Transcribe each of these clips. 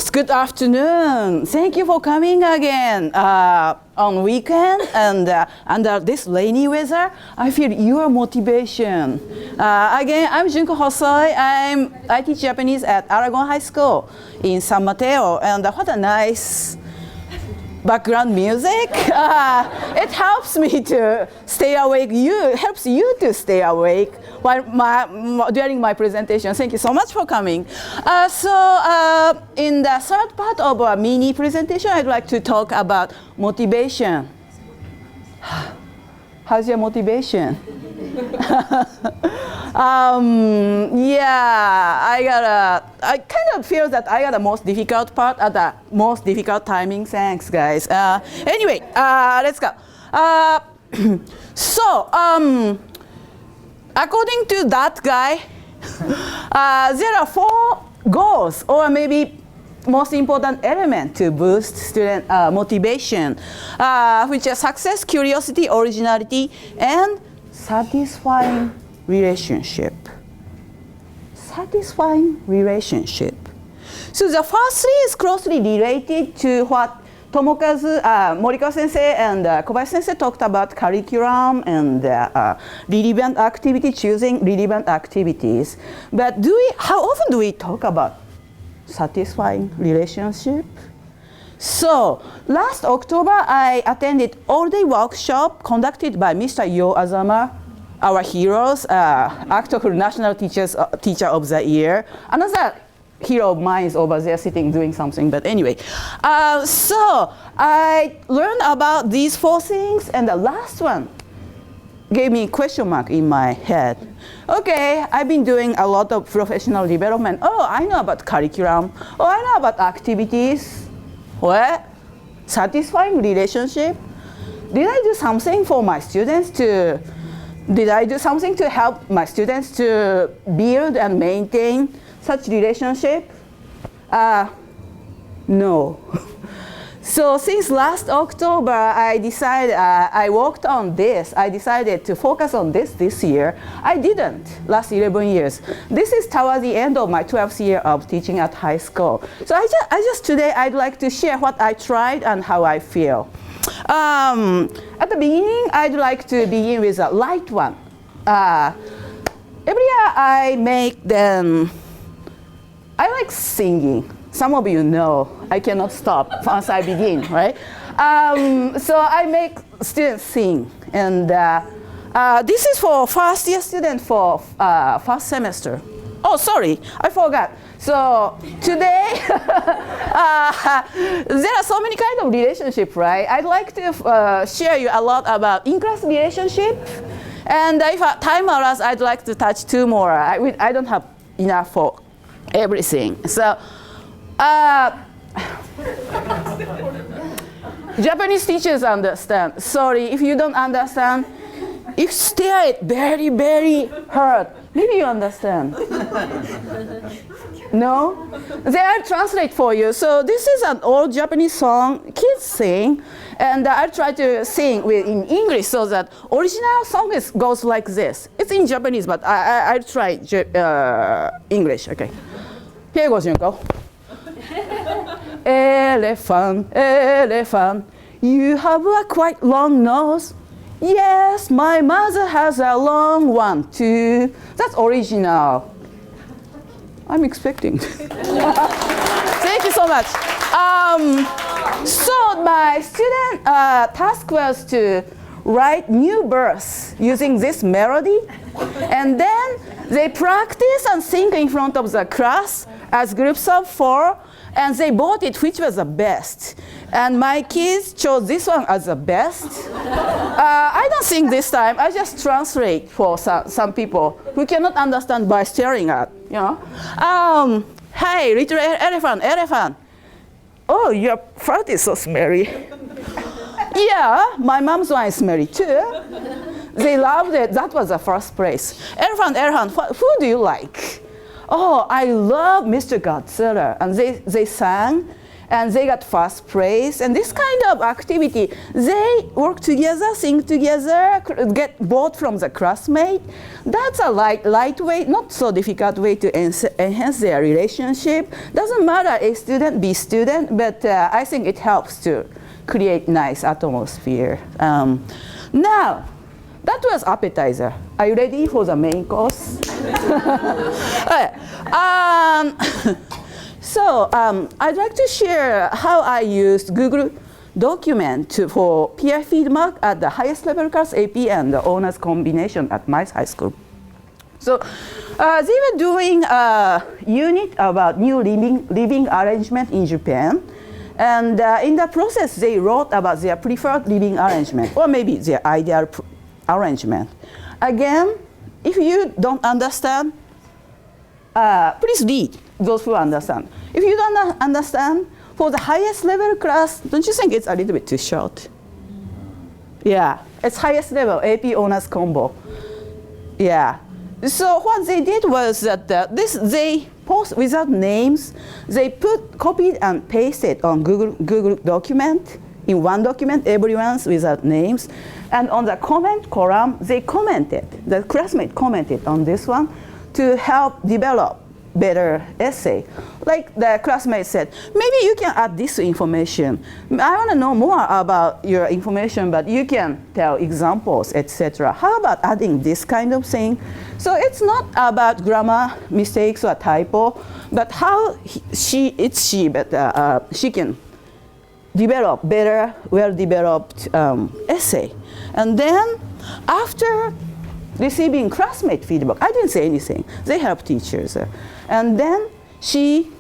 Yes, good afternoon. Thank you for coming again on weekend and under this rainy weather. I feel your motivation. Again, I'm Junko Hosoi. I teach Japanese at Aragon High School in San Mateo, and what a nice background music. It helps me to stay awake. Helps you to stay awake while during my presentation. Thank you so much for coming. In the third part of our mini presentation, I'd like to talk about motivation. How's your motivation? I kind of feel that I got the most difficult part at the most difficult timing. Thanks, guys. Anyway, let's go. According to that guy, there are 4 goals, or maybe most important element to boost student motivation, which are success, curiosity, originality, and satisfying relationship. Satisfying relationship. So the first 3 is closely related to what Tomokazu, Morikawa sensei and Kobayashi sensei talked about curriculum and relevant activity, choosing relevant activities. But how often do we talk about satisfying relationship? So last October, I attended all-day workshop conducted by Mr. Yo Azama, our heroes, actor for National Teacher of the Year. Another hero of mine is over there sitting doing something, but anyway. So I learned about these 4 things, and the last one gave me a question mark in my head. Okay, I've been doing a lot of professional development. Oh, I know about curriculum. Oh, I know about activities. What? Satisfying relationship? Did I do something for my students did I do something to help my students to build and maintain such relationship? No. So since last October, I decided, I worked on this. I decided to focus on this year. I didn't last 11 years. This is toward the end of my 12th year of teaching at high school. So today, I'd like to share what I tried and how I feel. At the beginning, I'd like to begin with a light one. Every year I make them, I like singing. Some of you know I cannot stop once I begin, right? So I make students sing. And this is for first year student for first semester. Oh, sorry, I forgot. So today, there are so many kinds of relationships, right? I'd like to share you a lot about in-class relationship. And if time allows, I'd like to touch 2 more. I don't have enough for everything. So, Japanese teachers understand. Sorry, if you don't understand, if stare it very, very hard, maybe you understand. No? Then I'll translate for you. So this is an old Japanese song kids sing, and I'll try to sing in English so that original song goes like this. It's in Japanese, but I'll try English. Okay. Here goes Junko. Elephant, elephant, you have a quite long nose. Yes, my mother has a long one too. That's original. I'm expecting. Thank you so much. So my student task was to write new verse using this melody, and then they practice and sing in front of the class as groups of 4, and they voted which was the best. And my kids chose this one as the best. I don't sing this time. I just translate for some people who cannot understand by staring at, you know. Hey, little elephant, elephant. Oh, your fart is so smelly. Yeah, my mom's one is smelly too. They loved it. That was the first place. Elephant, elephant, who do you like? Oh, I love Mr. Godzilla. And they sang. and they got first place. And this kind of activity, they work together, think together, get vote from the classmate. That's a lightweight, not so difficult way to enhance their relationship. Doesn't matter A student, B student, but I think it helps to create nice atmosphere. Now, that was appetizer. Are you ready for the main course? So I'd like to share how I used Google Document for peer feedback at the highest level class, AP, and the honors combination at my high school. So they were doing a unit about new living arrangement in Japan. And in the process, they wrote about their preferred living arrangement, or maybe their ideal arrangement. Again, if you don't understand, please read those who understand. If you don't understand, for the highest level class, don't you think it's a little bit too short? Yeah, it's highest level, AP honors combo. Yeah. So what they did was that they post without names. They copied and pasted on Google Document. In one document, everyone's without names. And on the comment column, they commented, the classmate commented on this one to help develop better essay. Like the classmate said, maybe you can add this information. I want to know more about your information, but you can tell examples, etc. How about adding this kind of thing? So it's not about grammar mistakes or typo, but how she can develop better, well-developed essay. And then after receiving classmate feedback, I didn't say anything. They help teachers. And then she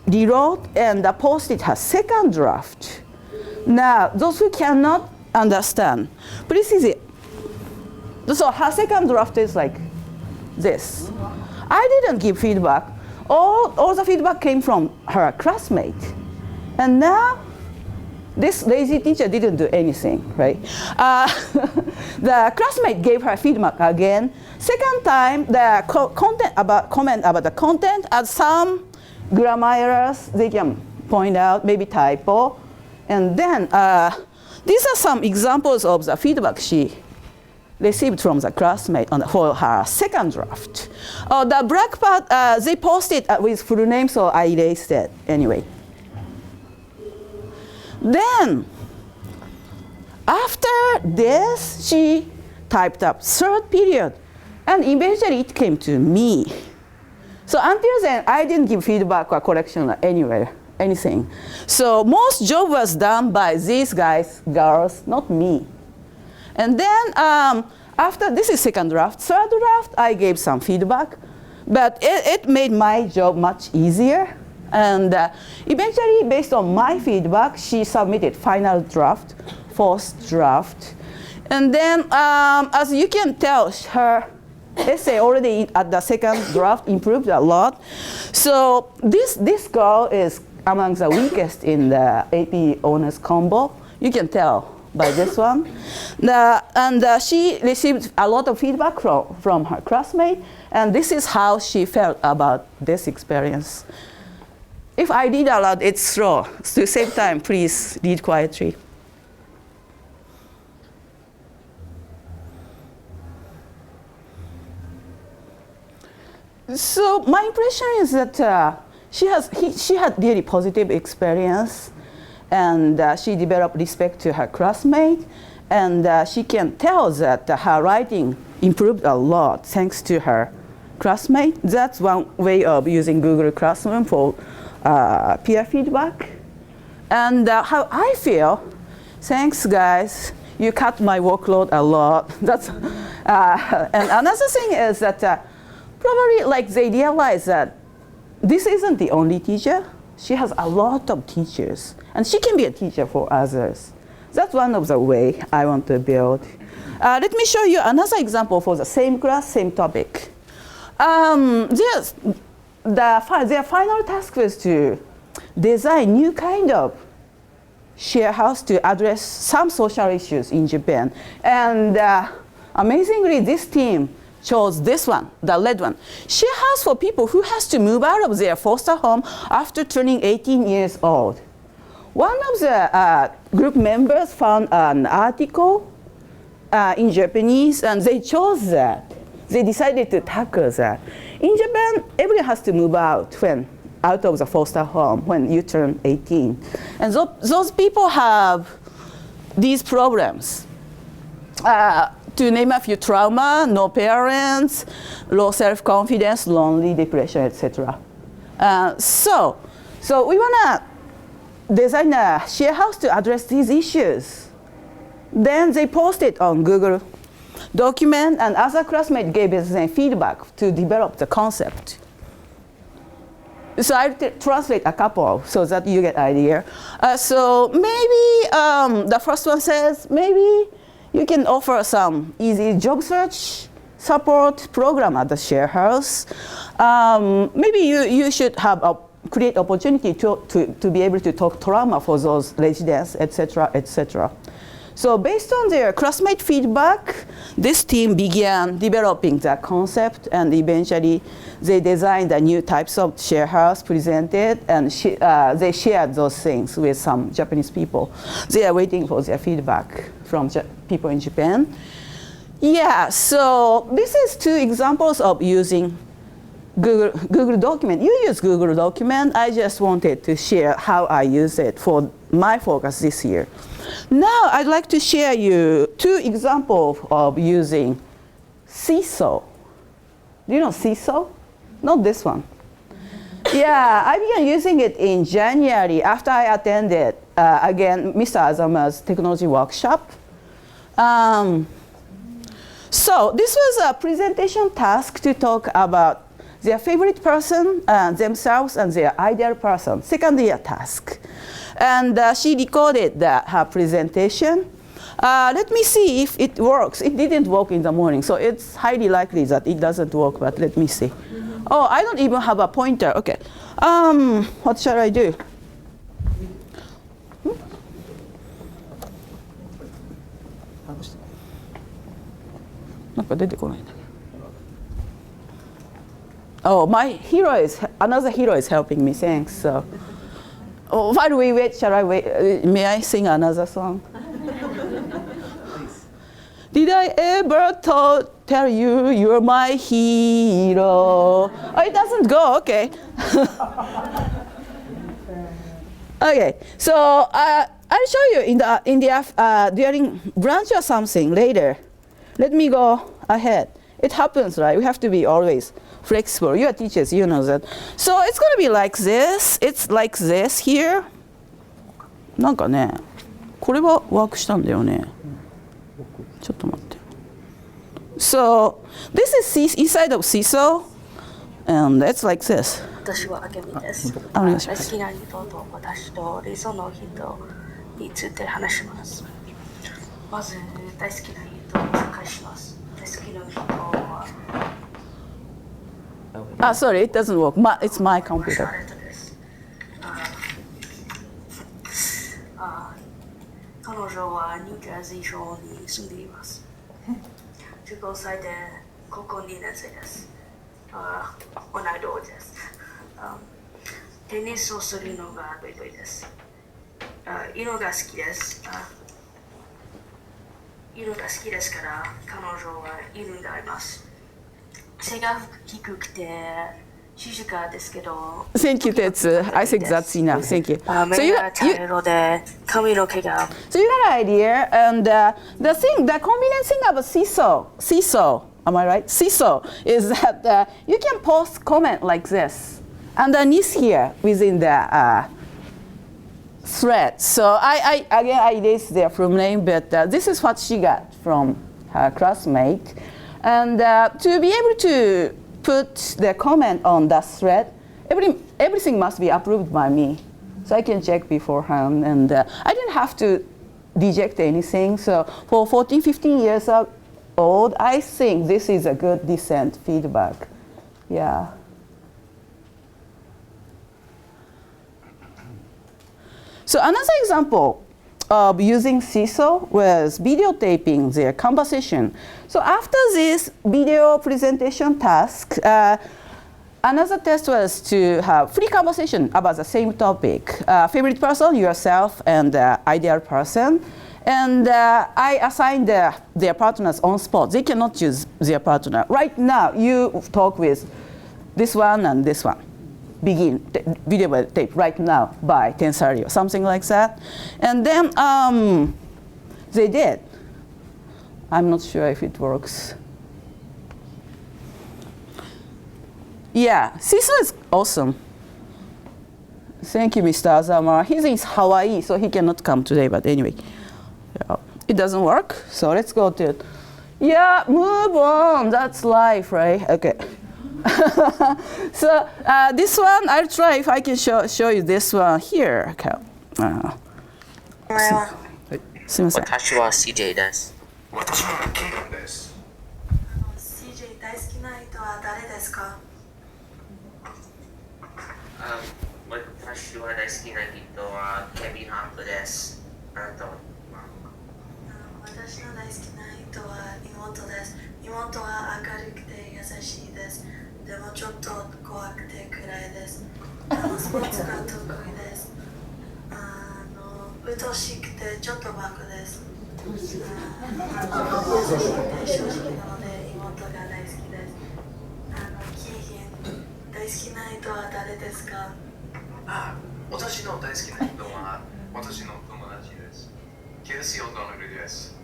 rewrote and posted her second draft. Now, those who cannot understand, please see it. So her second draft is like this. I didn't give feedback. All the feedback came from her classmate. And now, this lazy teacher didn't do anything, right? The classmate gave her feedback again. Second time, the comment about the content, and some grammar errors they can point out, maybe typo. And then these are some examples of the feedback she received from the classmate for her second draft. The black part, they posted with full name, so I erased it anyway. Then, after this, she typed up third period, and eventually it came to me. So until then, I didn't give feedback or correction anywhere, anything. So most job was done by these guys, girls, not me. And then after, this is second draft. Third draft, I gave some feedback, but it made my job much easier. And eventually, based on my feedback, she submitted final draft, fourth draft. And then, as you can tell, her essay already at the second draft improved a lot. So this girl is among the weakest in the AP honors combo. You can tell by this one. She received a lot of feedback from her classmate, and this is how she felt about this experience. If I read aloud, it's slow. To save time, please read quietly. So my impression is that she had really positive experience, and she developed respect to her classmate, and she can tell that her writing improved a lot thanks to her classmate. That's one way of using Google Classroom for peer feedback. And how I feel, thanks guys, you cut my workload a lot. That's, and another thing is that probably like they realize that this isn't the only teacher. She has a lot of teachers, and she can be a teacher for others. That's one of the way I want to build. Let me show you another example for the same class, same topic. Their final task was to design new kind of share house to address some social issues in Japan. And amazingly, this team chose this one, the red one. Share house for people who has to move out of their foster home after turning 18 years old. one of the group members found an article in Japanese, and they chose that. They decided to tackle that. In Japan, everyone has to move out of the foster home when you turn 18. And those people have these problems. To name a few: trauma, no parents, low self-confidence, lonely, depression, etc. So we want to design a share house to address these issues. Then they posted on Google document, and other classmates gave us feedback to develop the concept. So I'll translate a couple so that you get idea. So maybe the first one says, maybe you can offer some easy job search support program at the share house. Maybe you should have create opportunity to be able to talk trauma for those residents, etc., etc. So based on their classmate feedback, this team began developing the concept, and eventually they designed the new types of share house, presented, and they shared those things with some Japanese people. They are waiting for their feedback from people in Japan. Yeah, so this is 2 examples of using Google Document. You use Google Document. I just wanted to share how I use it for my focus this year. Now I'd like to share you 2 examples of using Seesaw. Do you know Seesaw? Not this one. Yeah, I began using it in January after I attended, again, Mr. Azama's technology workshop. So this was a presentation task to talk about their favorite person, themselves, and their ideal person, second year task. And she recorded her presentation. Let me see if it works. It didn't work in the morning, so it's highly likely that it doesn't work, but let me see. Oh, I don't even have a pointer. Okay. What shall I do? Oh, another hero is helping me, thanks. So, while we wait, shall I wait? May I sing another song? Did I ever tell you you're my hero? Oh, it doesn't go, okay. Okay, so I'll show you during brunch or something later. Let me go ahead. It happens, right? We have to be always flexible. You are teachers, you know that. So it's going to be like this. It's like this here. なんかね、これはワークしたんだよね。ちょっと待って。So this is inside of Seesaw, and it's like this. 私はあけみです。お願いします。好きな人と私と理想の人について話します。まず大好きな人を紹介します。大好きな人は sorry, it doesn't work. It's my computer. 彼女はニュージャージー州に住んでいます。15歳で高校2年生です。同い年です。テニスをするのが得意です。犬が好きです。犬が好きですから彼女は犬がいます。背が低くて静かですけど。Thank you, Tetsu. I think that's enough. Thank you. So you got an idea, and the convenient thing about Seesaw, am I right? Seesaw is that you can post comment like this underneath here within the thread. So I erased their full name, but this is what she got from her classmate. And to be able to put the comment on that thread, everything must be approved by me. So I can check beforehand. And I didn't have to reject anything. So for 14, 15 years old, I think this is a good, decent feedback. Yeah. So another example of using Seesaw was videotaping their conversation. So after this video presentation task, I another test was to have free conversation about the same topic. Favorite person, yourself, and ideal person. And I assigned their partners on spot. They cannot choose their partner. Right now, you talk with this one and this one. Begin video tape right now by 10:30 or something like that. And then they did. I'm not sure if it works. Yeah, Seesaw is awesome. Thank you, Mr. Azama. He's in Hawaii, so he cannot come today, but anyway. Yeah, it doesn't work, so let's go to it. Yeah, move on, that's life, right? Okay. So this one, I'll try if I can show you this one here. Okay. すみません。私は CJ です。私はケイゴンです。CJ 大好きな人は誰ですか？私は大好きな人はケビン・ハンプです。私の大好きな人は妹です。妹は明るくて優しいです。でもちょっと怖くて暗いです。スポーツが得意です。うとしくてちょっとバカです。優しくて正直なので妹が大好きです。キーゲン大好きな人は誰ですか？私の大好きな人は私の友達です。ケルシー・オドノルです。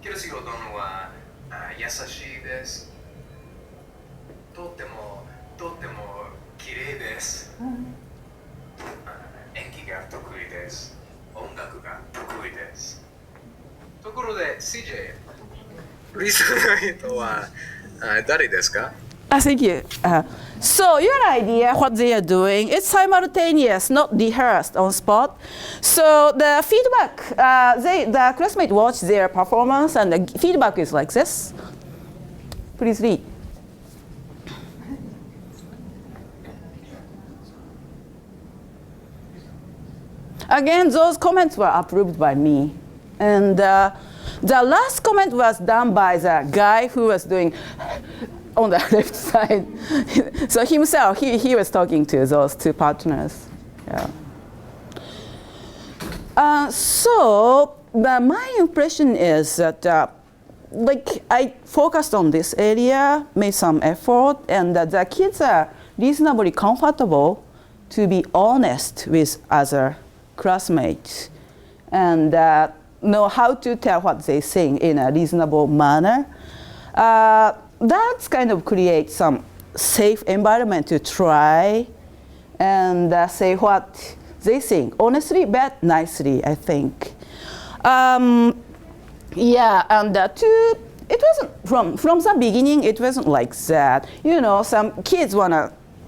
ケルシー・オドノルは優しいです。とっても綺麗です。演技が得意です。音楽が得意です。ところで CJ、リスの人は誰ですか？Thank you. So your idea, what they are doing, it's simultaneous, not rehearsed on spot. So the feedback, the classmates watch their performance, and the feedback is like this. Please read. Again, those comments were approved by me. And the last comment was done by the guy who was doing on the left side. So himself, he was talking to those two partners. Yeah. So my impression is that like I focused on this area, made some effort, and the kids are reasonably comfortable to be honest with other classmates and know how to tell what they think in a reasonable manner. That's kind of creates some safe environment to try and say what they think, honestly but nicely, I think. Yeah, and it wasn't from the beginning. It wasn't like that. You know, some kids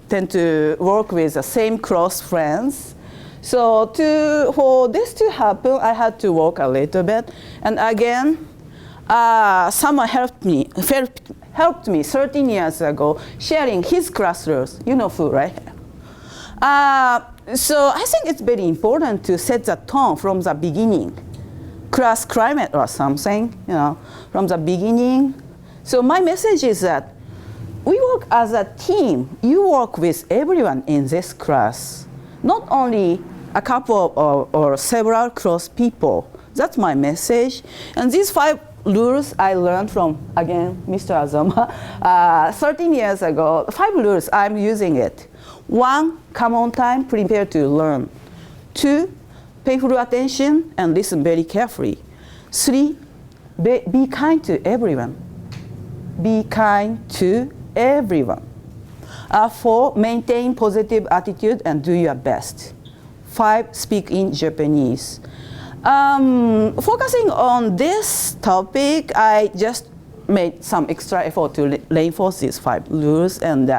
tend to work with the same close friends. So for this to happen, I had to work a little bit. And again, someone helped me 13 years ago, sharing his class rules. You know who, right? So I think it's very important to set the tone from the beginning. Class climate or something, you know, from the beginning. So my message is that we work as a team. You work with everyone in this class, not only a couple or several close people. That's my message. And these 5 rules I learned from, again, Mr. Azama, 13 years ago. 5 rules, I'm using it. 1, come on time, prepare to learn. 2, pay full attention and listen very carefully. 3, be kind to everyone. Be kind to everyone. 4, maintain positive attitude and do your best. 5, speak in Japanese. Focusing on this topic, I just made some extra effort to reinforce these 5 rules, and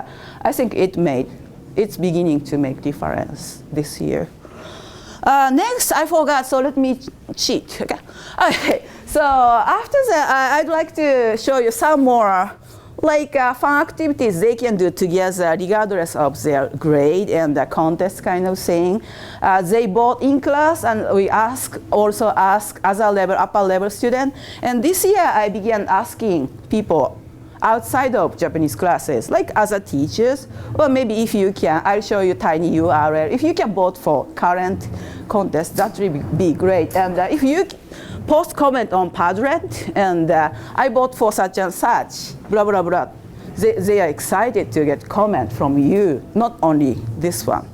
I think it's beginning to make difference this year. Next, I forgot, so let me cheat. Okay. So after that, I'd like to show you some more fun activities they can do together regardless of their grade and the contest kind of thing. They both in class, and we also ask other upper level students. And this year I began asking people outside of Japanese classes, like other teachers, or maybe if you can, I'll show you tiny URL. If you can vote for current contest, that would be great. And if you post comment on Padlet, and I vote for such and such, blah, blah, blah, they are excited to get comment from you, not only this one.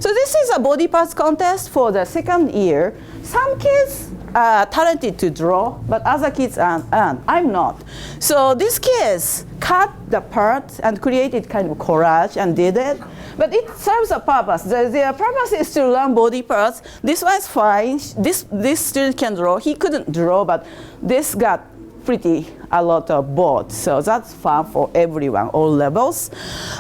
So this is a body parts contest for the second year. Some kids are talented to draw, but other kids aren't. I'm not. So these kids cut the parts and created kind of collage and did it. But it serves a purpose. Their purpose is to learn body parts. This one's fine. This student can draw. He couldn't draw, but this got a lot of boards. So that's fun for everyone, all levels.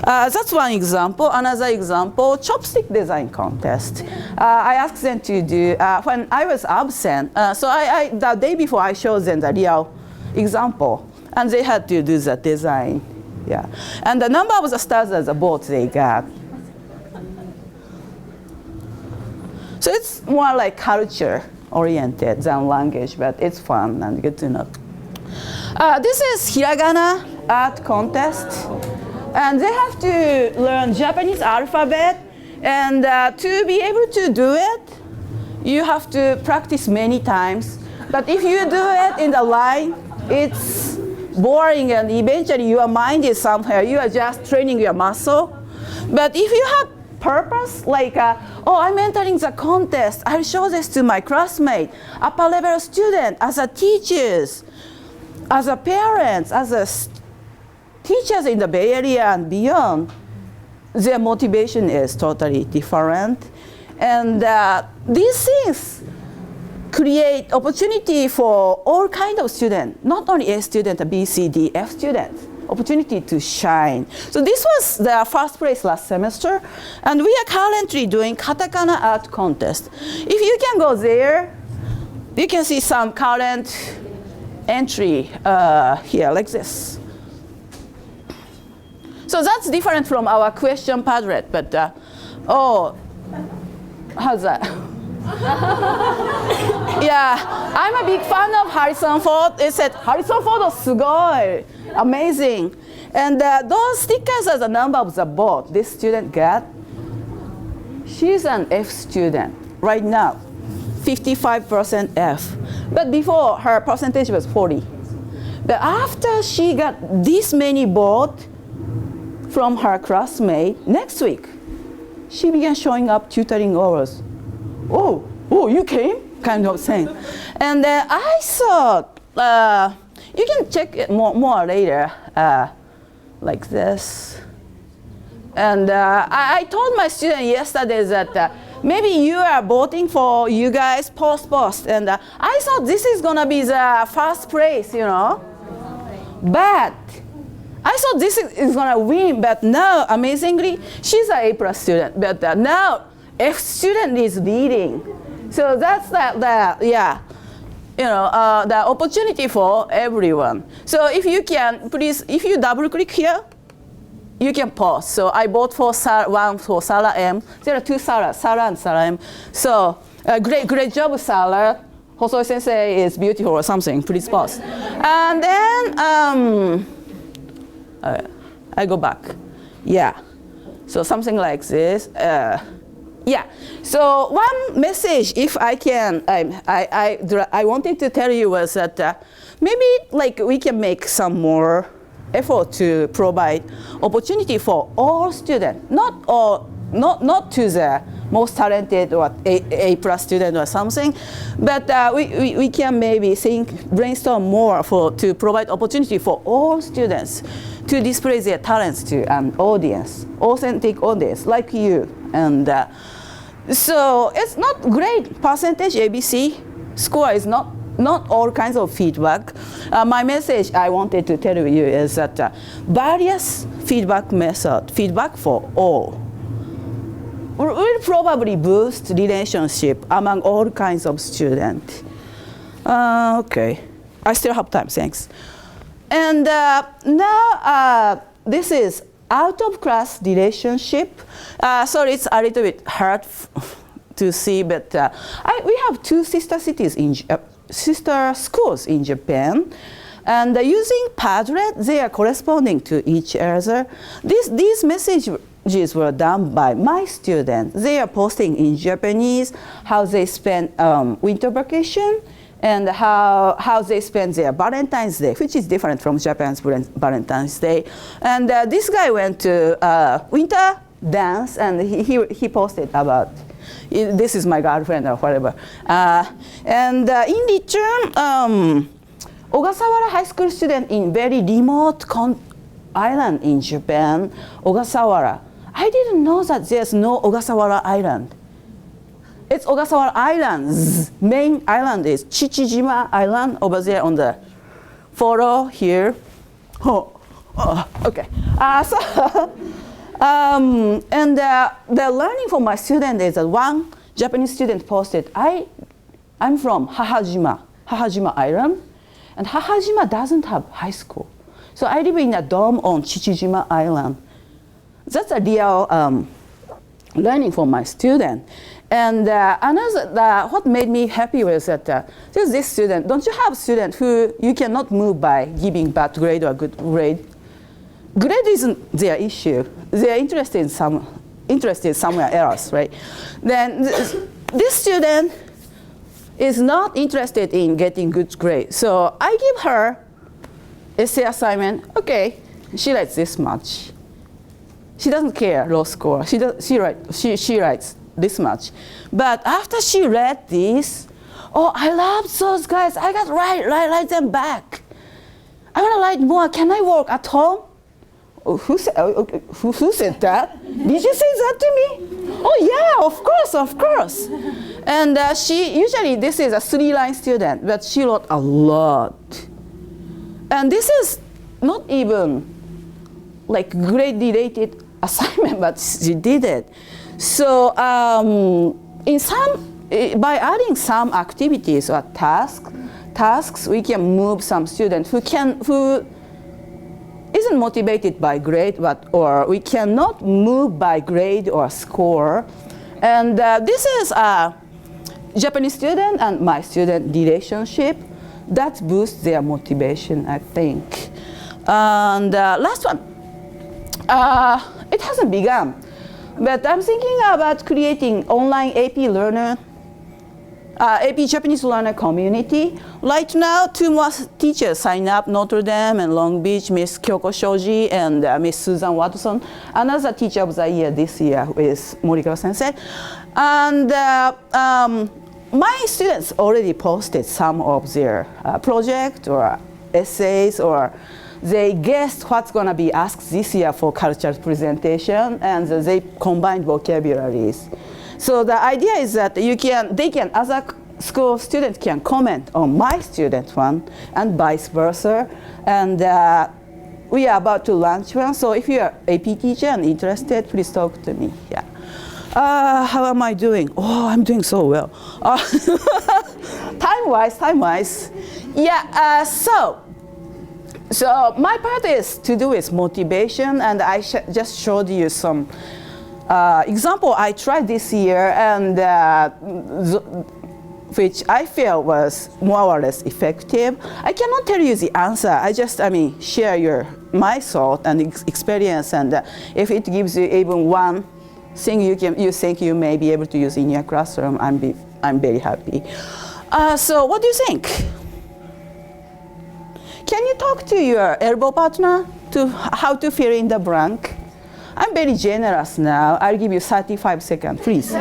That's one example. Another example, chopstick design contest. I asked them to do, when I was absent, so the day before I showed them the real example, and they had to do the design. Yeah. And the number of the stars as the boards they got. So it's more like culture oriented than language, but it's fun and good to know. This is hiragana art contest, and they have to learn Japanese alphabet, and to be able to do it, you have to practice many times. But if you do it in the line, it's boring, and eventually your mind is somewhere. You are just training your muscle. But if you have purpose, like, oh, I'm entering the contest, I'll show this to my classmate, upper level student, as a teachers, as a parents, as a teachers in the Bay Area and beyond, their motivation is totally different. And these things create opportunity for all kinds of students, not only A student, B, C, D, F students, opportunity to shine. So this was the first place last semester, and we are currently doing katakana art contest. If you can go there, you can see some current entry here, like this. So that's different from our question Padlet, but oh, how's that? Yeah, I'm a big fan of Harrison Ford. It said, Harrison Ford is sugoi, amazing. And those stickers are the number of the board this student got. She's an F student right now, 55% F. But before, her percentage was 40. But after she got this many boards from her classmate, next week, she began showing up tutoring hours. Oh, you came? Kind of thing. And I thought, you can check it more later, like this. And I told my student yesterday that maybe you are voting for you guys post. And I thought this is going to be the first place, you know. But I thought this is going to win. But now, amazingly, she's an A+ student. But now, F student is leading. So that's the opportunity for everyone. So if you can, please, if you double click here, you can pause. So I vote for one for Sarah M. There are two Sarah and Sarah M. So great job, Sarah. Hosoi sensei is beautiful or something. Please pause. And then I go back. Yeah. So something like this. Yeah. So one message, if I can, I wanted to tell you was that maybe like we can make some more effort to provide opportunity for all students, not to the most talented or A+ student or something, but we can maybe brainstorm more to provide opportunity for all students to display their talents to an audience, authentic audience like you. And so it's not great percentage ABC score is not all kinds of feedback. My message I wanted to tell you is that various feedback method, feedback for all, will probably boost relationship among all kinds of students. Okay, I still have time, thanks. And now this is out of class relationship. Sorry, it's a little bit hard to see, but we have two sister schools in Japan. And using Padlet, they are corresponding to each other. These messages were done by my students. They are posting in Japanese how they spend winter vacation and how they spend their Valentine's Day, which is different from Japan's Valentine's Day. And this guy went to winter dance, and he posted about, this is my girlfriend or whatever. And in return, Ogasawara high school student in very remote island in Japan, Ogasawara. I didn't know that there's no Ogasawara Island. It's Ogasawara Island's main island is Chichijima Island over there on the photo here. Okay. And the learning for my student is that one Japanese student posted, I'm from Hahajima Island, and Hahajima doesn't have high school. So I live in a dorm on Chichijima Island. That's a real learning for my student. And what made me happy was that there's this student. Don't you have a student who you cannot move by giving bad grade or good grade? Grade isn't their issue. They're interested somewhere else, right? Then this student is not interested in getting good grade. So I give her essay assignment. Okay, she writes this much. She doesn't care low score. She writes this much. But after she read this, oh, I love those guys. I got write them back. I want to write more. Can I work at home? Oh, who said that? Did you say that to me? Oh yeah, of course. And usually this is a 3-line student, but she wrote a lot. And this is not even like grade-related assignment, but she did it. So by adding some activities or tasks, we can move some student who isn't motivated by grade, or we cannot move by grade or score. And this is a Japanese student and my student relationship that boosts their motivation, I think. And last one, it hasn't begun, but I'm thinking about creating online AP Japanese learner community. Right now, 2 more teachers sign up, Notre Dame and Long Beach, Miss Kyoko Shoji and Miss Susan Watson. Another teacher of the year this year is Morikawa Sensei. And my students already posted some of their project or essays, or they guessed what's going to be asked this year for cultural presentation, and they combined vocabularies. So the idea is that other school students can comment on my student one, and vice versa. And we are about to launch one. So if you are AP teacher and interested, please talk to me. Yeah. How am I doing? Oh, I'm doing so well. Time-wise. Yeah. So my part is to do with motivation, and I just showed you some example I tried this year, and which I feel was more or less effective. I cannot tell you the answer. Share my thought and experience, and if it gives you even one thing you think you may be able to use in your classroom, I'm very happy. So what do you think? Can you talk to your elbow partner to how to fill in the blank? I'm very generous now. I'll give you 35 seconds, please.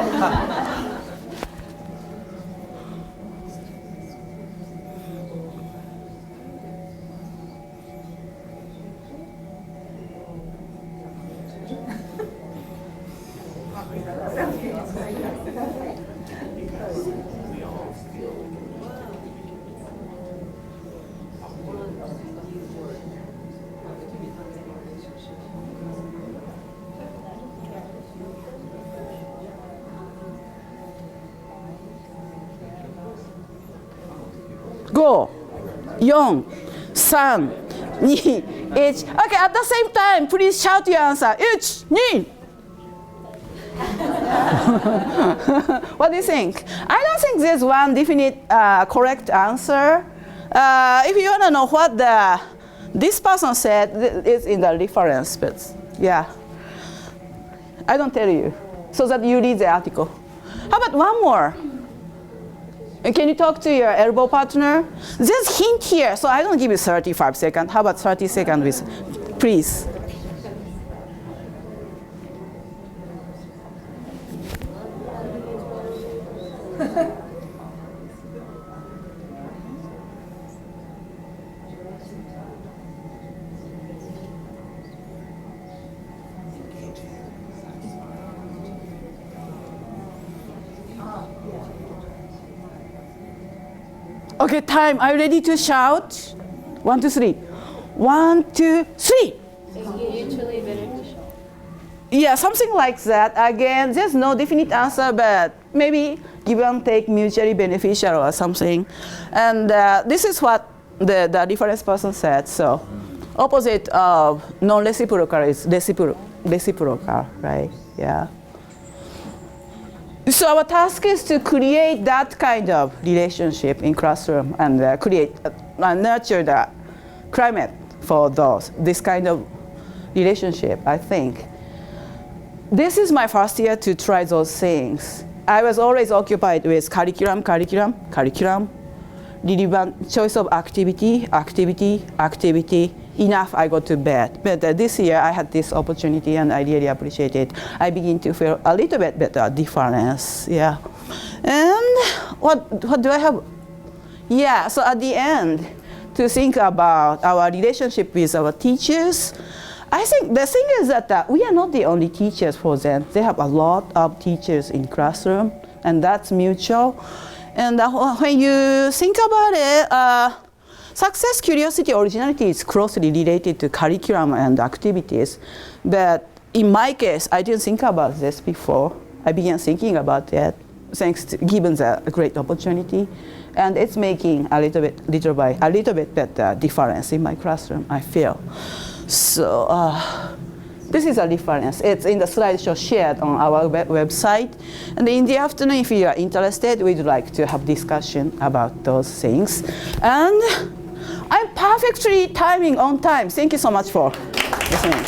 Go. 4, 3, 2, 1. Okay, at the same time, please shout your answer. 1, 2. What do you think? I don't think there's one definite correct answer. If you want to know what this person said, it's in the reference, but yeah. I don't tell you, so that you read the article. How about one more? Can you talk to your elbow partner? There's hint here, so I don't give you 35 seconds. How about 30 seconds, with, please? Okay, time. Are you ready to shout? 1, 2, 3. 1, 2, 3. Mutually beneficial. Yeah, something like that. Again, there's no definite answer, but maybe give and take, mutually beneficial or something. And this is what the reference person said. So, opposite of non-reciprocal is reciprocal, right? Yeah. So our task is to create that kind of relationship in classroom and create, nurture the climate for this kind of relationship, I think. This is my first year to try those things. I was always occupied with curriculum, relevant choice of activity. Enough, I go to bed. But this year I had this opportunity and I really appreciate it. I begin to feel a little bit better difference, yeah. And what do I have? Yeah, so at the end, to think about our relationship with our teachers, I think the thing is that we are not the only teachers for them. They have a lot of teachers in classroom, and that's mutual. And when you think about it, success, curiosity, originality is closely related to curriculum and activities. But in my case, I didn't think about this before. I began thinking about it given the great opportunity. And it's making a little bit better difference in my classroom, I feel. So this is a reference. It's in the slideshow shared on our website. And in the afternoon, if you are interested, we'd like to have discussion about those things. And I'm perfectly timing on time. Thank you so much for listening.